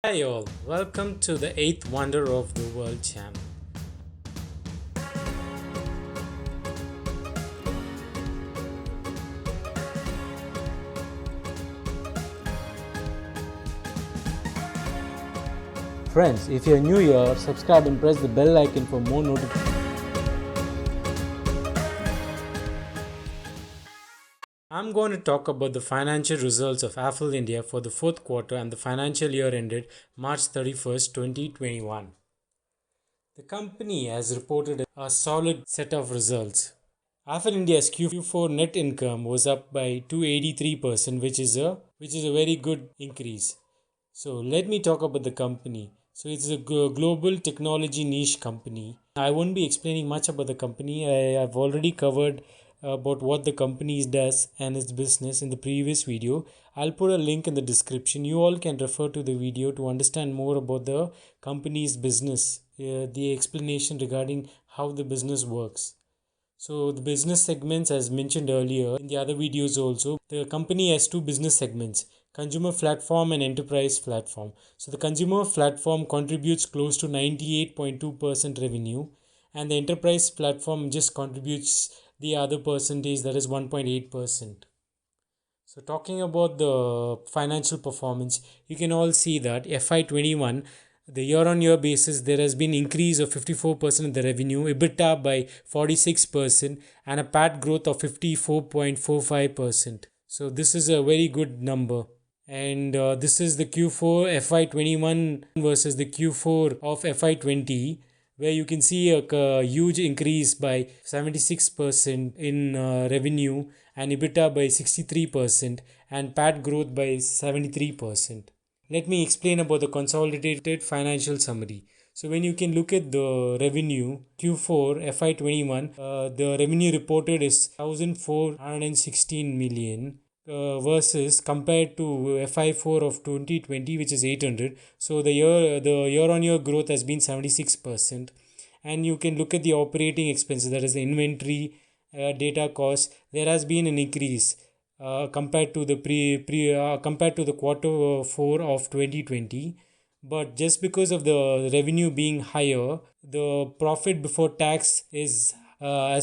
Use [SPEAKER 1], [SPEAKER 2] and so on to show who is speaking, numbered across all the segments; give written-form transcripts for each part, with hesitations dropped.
[SPEAKER 1] Hi all, welcome to the 8th Wonder of the World channel.
[SPEAKER 2] Friends, if you're new here, subscribe and press the bell icon for more notifications.
[SPEAKER 1] I'm going to talk about the financial results of Affle India for the fourth quarter and the financial year ended March 31st, 2021. The company has reported a solid set of results. Affle India's Q4 net income was up by 283%, which is a very good increase. So let me talk about the company. So it's a global technology niche company. I won't be explaining much about the company. I have already covered about what the company does and its business in the previous video. I'll put a link in the description. You all can refer to the video to understand more about the company's business, the explanation regarding how the business works. So the business segments, as mentioned earlier in the other videos also, the company has two business segments: consumer platform and enterprise platform. So the consumer platform contributes close to 98.2% revenue, and the enterprise platform just contributes the other percentage, that is 1.8%. So talking about the financial performance, you can all see that FY21, the year-on-year basis, there has been increase of 54% in the revenue, EBITDA by 46%, and a PAT growth of 54.45%. So this is a very good number. And this is the Q4 FY21 versus the Q4 of FY20, where you can see a huge increase by 76% in revenue, and EBITDA by 63%, and PAT growth by 73%. Let me explain about the consolidated financial summary. So when you can look at the revenue, Q4 FY21, the revenue reported is 1416 million. Versus compared to FI4 of 2020, which is 800. So the year-on-year growth has been 76%. And you can look at the operating expenses, that is the inventory, data cost. There has been an increase compared to the compared to the quarter 4 of 2020. But just because of the revenue being higher, the profit before tax has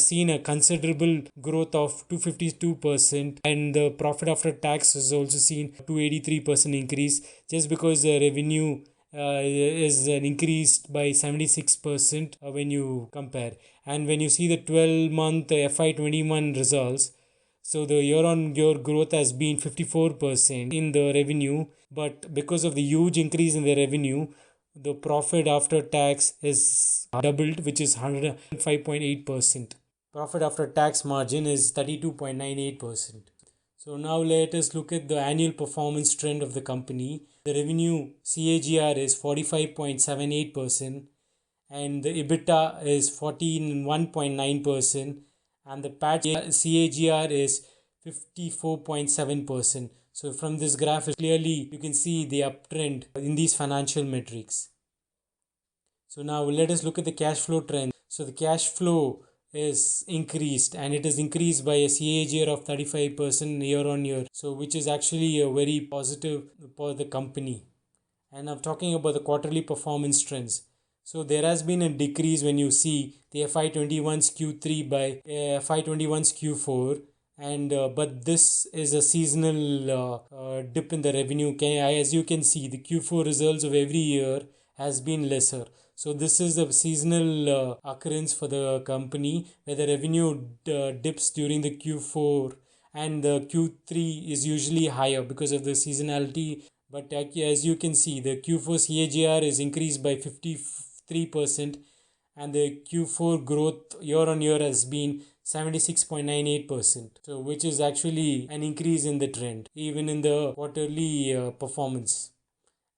[SPEAKER 1] seen a considerable growth of 252%, and the profit after tax has also seen 283% increase, just because the revenue is increased by 76% when you compare. And when you see the 12-month FY21 results, so the year-on-year growth has been 54% in the revenue, but because of the huge increase in the revenue, the profit after tax is doubled, which is 105.8%. Profit after tax margin is 32.98%. So now let us look at the annual performance trend of the company. The revenue CAGR is 45.78%, and the EBITDA is 41.9%, and the PAT CAGR is 54.7%. So from this graph, clearly you can see the uptrend in these financial metrics. So now let us look at the cash flow trend. So the cash flow is increased, and it is increased by a CAGR of 35% year on year. So which is actually a very positive for the company. And I'm talking about the quarterly performance trends. So there has been a decrease when you see the FY21's Q3 by FY21's Q4, and but this is a seasonal dip in the revenue. As you can see, the Q4 results of every year has been lesser. So this is a seasonal occurrence for the company, where the revenue dips during the Q4, and the Q3 is usually higher because of the seasonality. But as you can see, the Q4 CAGR is increased by 53%, and the Q4 growth year on year has been 76.98%. So which is actually an increase in the trend, even in the quarterly performance.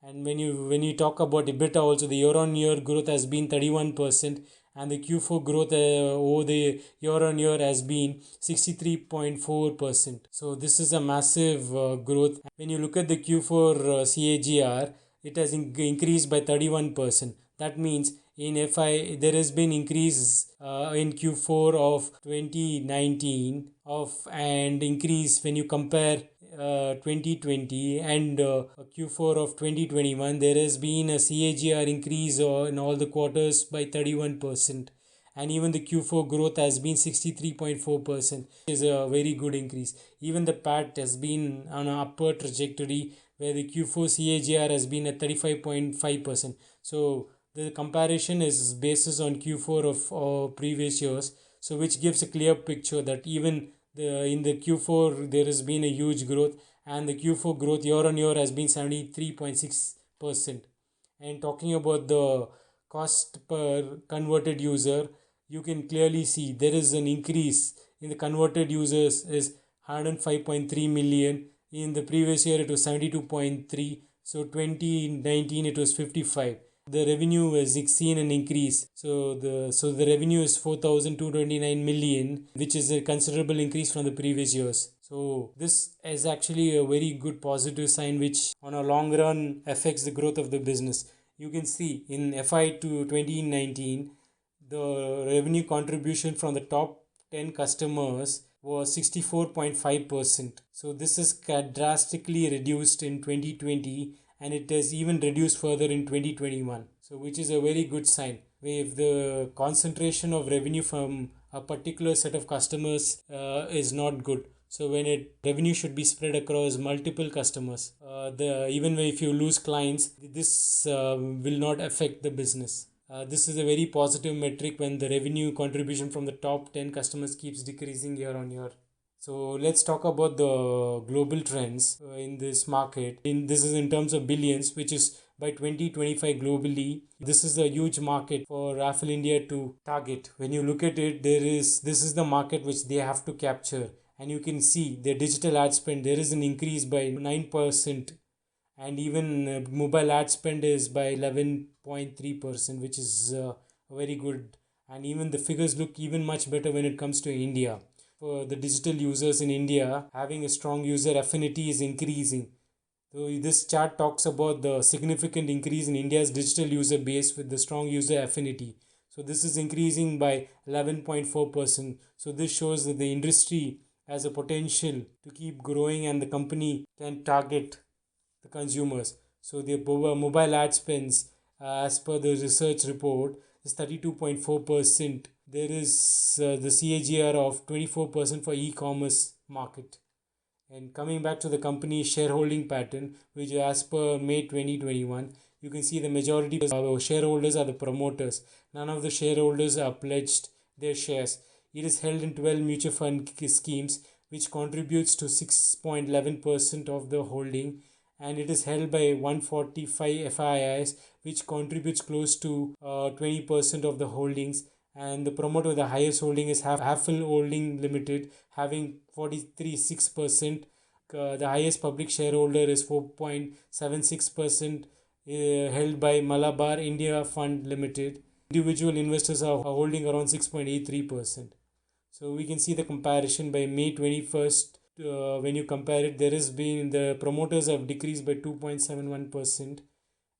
[SPEAKER 1] And when you talk about EBITDA also, the year on year growth has been 31%, and the Q4 growth over the year on year has been 63.4%. So this is a massive growth. When you look at the Q4 CAGR, it has increased by 31%. That means in FI there has been increase in Q4 of 2019 and increase when you compare 2020 and Q4 of 2021, there has been a CAGR increase in all the quarters by 31%. And even the Q4 growth has been 63.4%, which is a very good increase. Even the PAT has been on an upward trajectory where the Q4 CAGR has been at 35.5%. So the comparison is basis on Q4 of previous years, so which gives a clear picture that even in the Q4 there has been a huge growth, and the Q4 growth year on year has been 73.6%. And talking about the cost per converted user, you can clearly see there is an increase in the converted users is 105.3 million. In the previous year it was 72.3, so 2019 it was 55. The revenue has seen an increase, so the revenue is 4229 million, which is a considerable increase from the previous years. So this is actually a very good positive sign which on a long run affects the growth of the business. You can see in FI to 2019 the revenue contribution from the top 10 customers was 64.5%. So this is drastically reduced in 2020, and it has even reduced further in 2021. So which is a very good sign. If the concentration of revenue from a particular set of customers is not good, so when revenue should be spread across multiple customers. The even if you lose clients, this will not affect the business. This is a very positive metric when the revenue contribution from the top 10 customers keeps decreasing year on year. So let's talk about the global trends in this market. This is in terms of billions, which is by 2025 globally. This is a huge market for Affle India to target. When you look at it, this is the market which they have to capture. And you can see their digital ad spend, there is an increase by 9%, and even mobile ad spend is by 11.3%, which is very good. And even the figures look even much better when it comes to India. For the digital users in India, having a strong user affinity is increasing. So this chart talks about the significant increase in India's digital user base with the strong user affinity. So this is increasing by 11.4%. So this shows that the industry has a potential to keep growing, and the company can target the consumers. So the mobile ad spends, as per the research report, is 32.4%. There is the CAGR of 24% for e-commerce market. And coming back to the company's shareholding pattern, which as per May 2021, you can see the majority of our shareholders are the promoters. None of the shareholders are pledged their shares. It is held in 12 mutual fund schemes, which contributes to 6.11% of the holding, and it is held by 145 FIIs, which contributes close to 20% of the holdings. And the promoter with the highest holding is Affle Holding Limited, having 43.6%. The highest public shareholder is 4.76%, held by Malabar India Fund Limited. Individual investors are holding around 6.83%. So we can see the comparison by May 21st. When you compare it, there has been the promoters have decreased by 2.71%.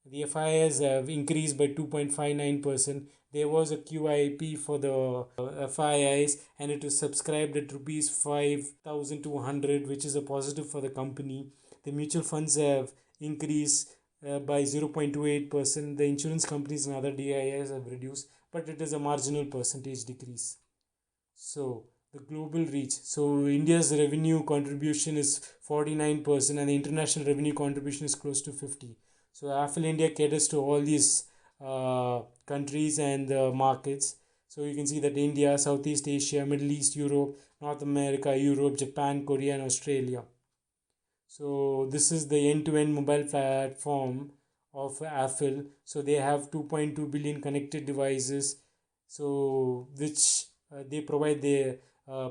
[SPEAKER 1] The FIIs have increased by 2.59%. There was a QIP for the FIIs, and it was subscribed at rupees 5,200, which is a positive for the company. The mutual funds have increased by 0.28%. The insurance companies and other DIIs have reduced, but it is a marginal percentage decrease. So the global reach. So India's revenue contribution is 49%, and the international revenue contribution is close to 50%. So Affle India caters to all these countries and markets. So you can see that India, Southeast Asia, Middle East, Europe, North America, Europe, Japan, Korea, and Australia. So this is the end-to-end mobile platform of Affle. So they have 2.2 billion connected devices. So which they provide the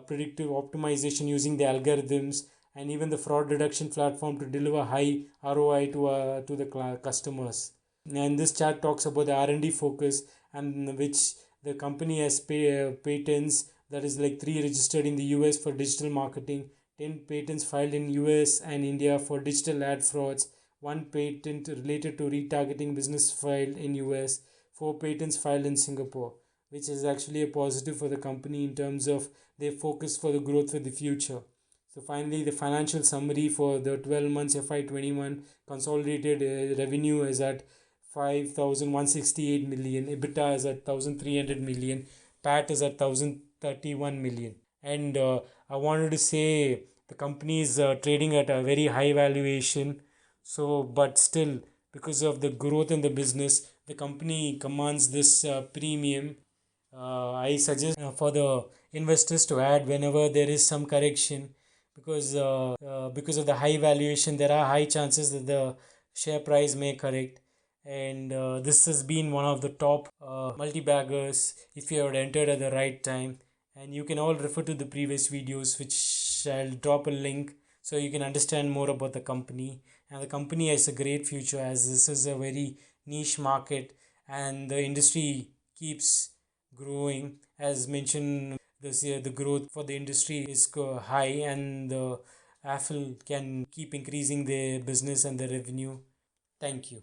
[SPEAKER 1] predictive optimization using the algorithms, and even the fraud reduction platform to deliver high ROI to the customers. And this chart talks about the R&D focus, and which the company has patents, that is like 3 registered in the US for digital marketing, 10 patents filed in US and India for digital ad frauds, 1 patent related to retargeting business filed in US, 4 patents filed in Singapore, which is actually a positive for the company in terms of their focus for the growth for the future. So finally, the financial summary for the 12 months FY21. Consolidated revenue is at 5,168 million, EBITDA is at 1,300 million, PAT is at 1,031 million. And I wanted to say the company is trading at a very high valuation. So, but still, because of the growth in the business, the company commands this premium. I suggest for the investors to add whenever there is some correction, because of the high valuation, there are high chances that the share price may correct. And this has been one of the top multi-baggers if you have entered at the right time. And you can all refer to the previous videos, which I'll drop a link so you can understand more about the company. And the company has a great future, as this is a very niche market and the industry keeps growing. As mentioned, this year the growth for the industry is high, and the Affle can keep increasing their business and the revenue. Thank you.